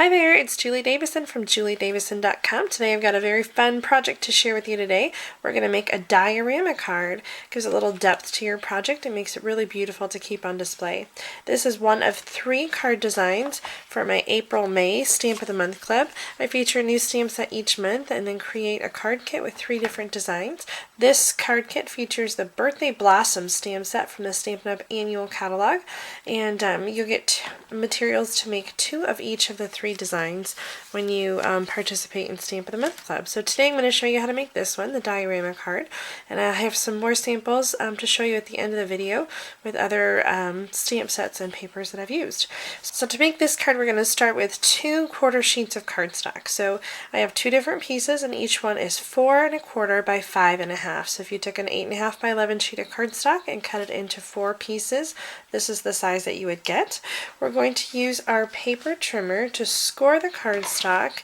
Hi there, it's Julie Davison from juliedavison.com. Today I've got a very fun project to share with you today. We're going to make a diorama card. It gives a little depth to your project and makes it really beautiful to keep on display. This is one of 3 card designs for my April-May Stamp of the Month Club. I feature a new stamp set each month and then create a card kit with 3 different designs. This card kit features the Birthday Blossom stamp set from the Stampin' Up annual catalog, and you'll get materials to make 2 of each of the 3 designs when you participate in Stamp of the Month Club. So today I'm going to show you how to make this one, the diorama card, and I have some more samples to show you at the end of the video with other stamp sets and papers that I've used. So to make this card, we're going to start with 2 quarter sheets of cardstock. So I have 2 different pieces, and each one is 4 1/4 by 5 1/2. So if you took an 8 1/2 by 11 sheet of cardstock and cut it into 4 pieces, this is the size that you would get. We're going to use our paper trimmer to score the cardstock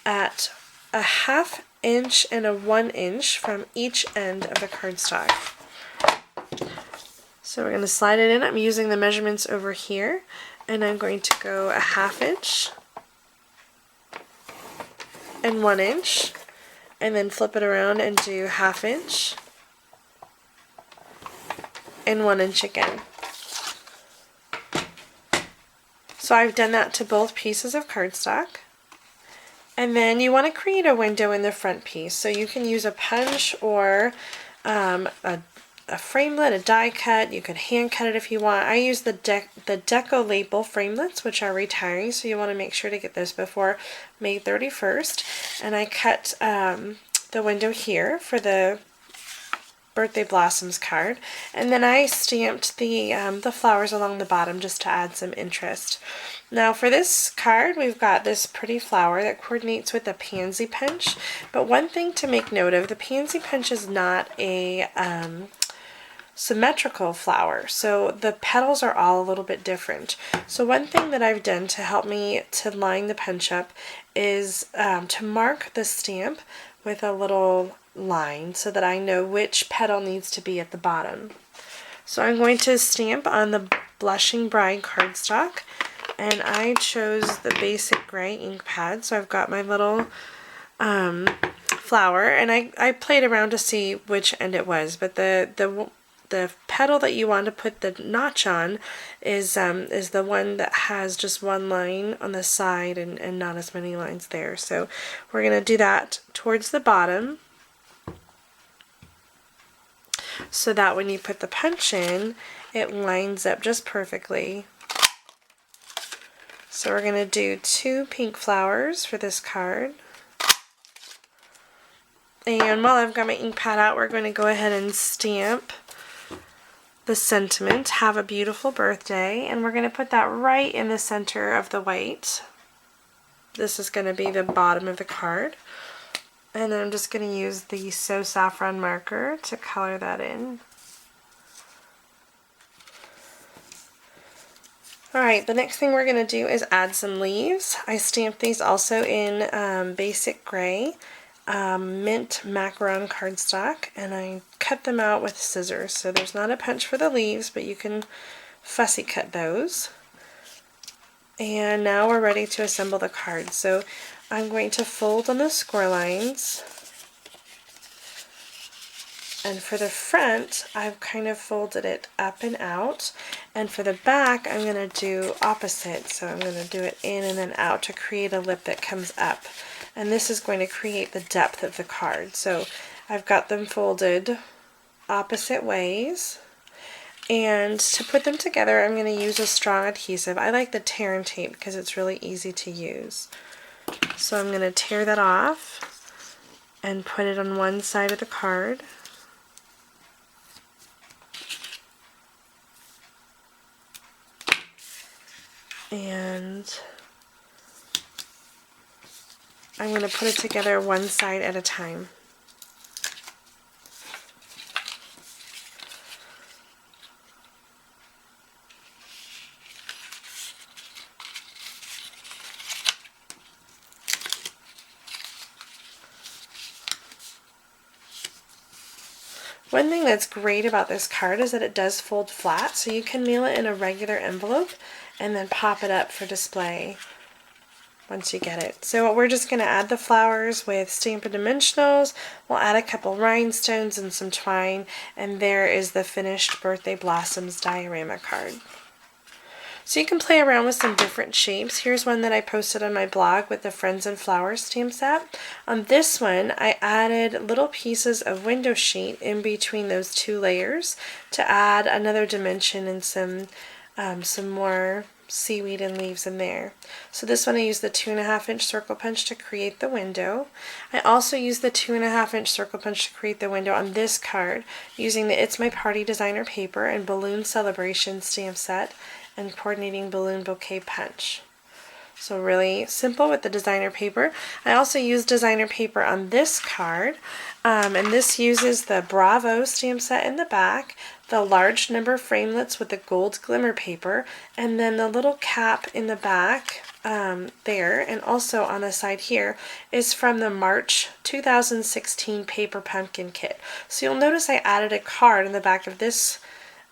at a 1/2 inch and a 1 inch from each end of the cardstock. So we're going to slide it in. I'm using the measurements over here, and I'm going to go a 1/2 inch and 1 inch, and then flip it around and do 1/2 inch and 1 inch again. So I've done that to both pieces of cardstock. And then you want to create a window in the front piece. So you can use a punch or a framelit, a die cut. You could hand cut it if you want. I use the Deco Label framelits, which are retiring, so you want to make sure to get those before May 31st. And I cut the window here for the Birthday Blossoms card, and then I stamped the flowers along the bottom just to add some interest. Now for this card, we've got this pretty flower that coordinates with the pansy punch, but one thing to make note of, the pansy punch is not a symmetrical flower, so the petals are all a little bit different. So one thing that I've done to help me to line the punch up is to mark the stamp with a little line so that I know which petal needs to be at the bottom. So I'm going to stamp on the Blushing Bride cardstock, and I chose the basic gray ink pad. So I've got my little flower, and I played around to see which end it was, but the petal that you want to put the notch on is the one that has just one line on the side and not as many lines there. So we're going to do that towards the bottom, so that when you put the punch in, it lines up just perfectly. So we're going to do 2 pink flowers for this card. And while I've got my ink pad out, we're going to go ahead and stamp the sentiment, "Have a beautiful birthday," and we're going to put that right in the center of the white. This is going to be the bottom of the card. And then I'm just going to use the So Saffron marker to color that in. Alright, the next thing we're going to do is add some leaves. I stamped these also in basic gray mint macaron cardstock, and I cut them out with scissors. So there's not a punch for the leaves, but you can fussy cut those. And now we're ready to assemble the card. So I'm going to fold on the score lines, and for the front I've kind of folded it up and out, and for the back I'm going to do opposite. So I'm going to do it in and then out to create a lip that comes up, and this is going to create the depth of the card. So I've got them folded opposite ways, and to put them together I'm going to use a strong adhesive. I like the tear and tape because it's really easy to use. So I'm going to tear that off and put it on one side of the card. And I'm going to put it together one side at a time. One thing that's great about this card is that it does fold flat, so you can mail it in a regular envelope and then pop it up for display. once you get it. So we're just going to add the flowers with Stampin' Dimensionals. We'll add a couple rhinestones and some twine, and there is the finished Birthday Blossoms diorama card. So you can play around with some different shapes. Here's one that I posted on my blog with the Friends and Flowers stamp set. On this one, I added little pieces of window sheet in between those two layers to add another dimension and some more seaweed and leaves in there. So this one I used the 2.5 inch circle punch to create the window. I also used the 2.5 inch circle punch to create the window on this card using the It's My Party designer paper and Balloon Celebration stamp set and coordinating balloon bouquet punch. So really simple with the designer paper. I also used designer paper on this card, and this uses the Bravo stamp set in the back, the large number framelits with the gold glimmer paper, and then the little cap in the back there, and also on the side here is from the March 2016 paper pumpkin kit. So you'll notice I added a card in the back of this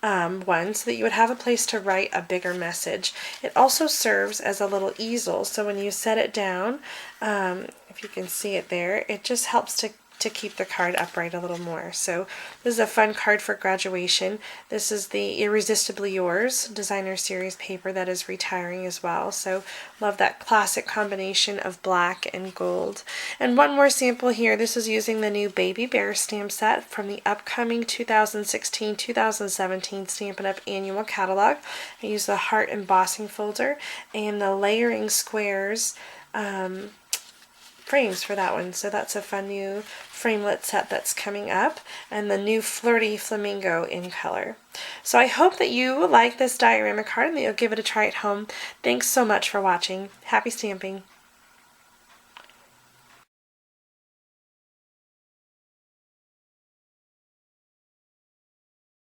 one so that you would have a place to write a bigger message. It also serves as a little easel, so when you set it down, if you can see it there, it just helps to keep the card upright a little more. So this is a fun card for graduation. This is the Irresistibly Yours designer series paper that is retiring as well. So love that classic combination of black and gold. And one more sample here. This is using the new Baby Bear stamp set from the upcoming 2016-2017 Stampin' Up! Annual Catalog. I use the heart embossing folder and the layering squares frames for that one. So that's a fun new framelit set that's coming up, and the new Flirty Flamingo in color. So I hope that you like this diorama card and that you'll give it a try at home. Thanks so much for watching. Happy stamping!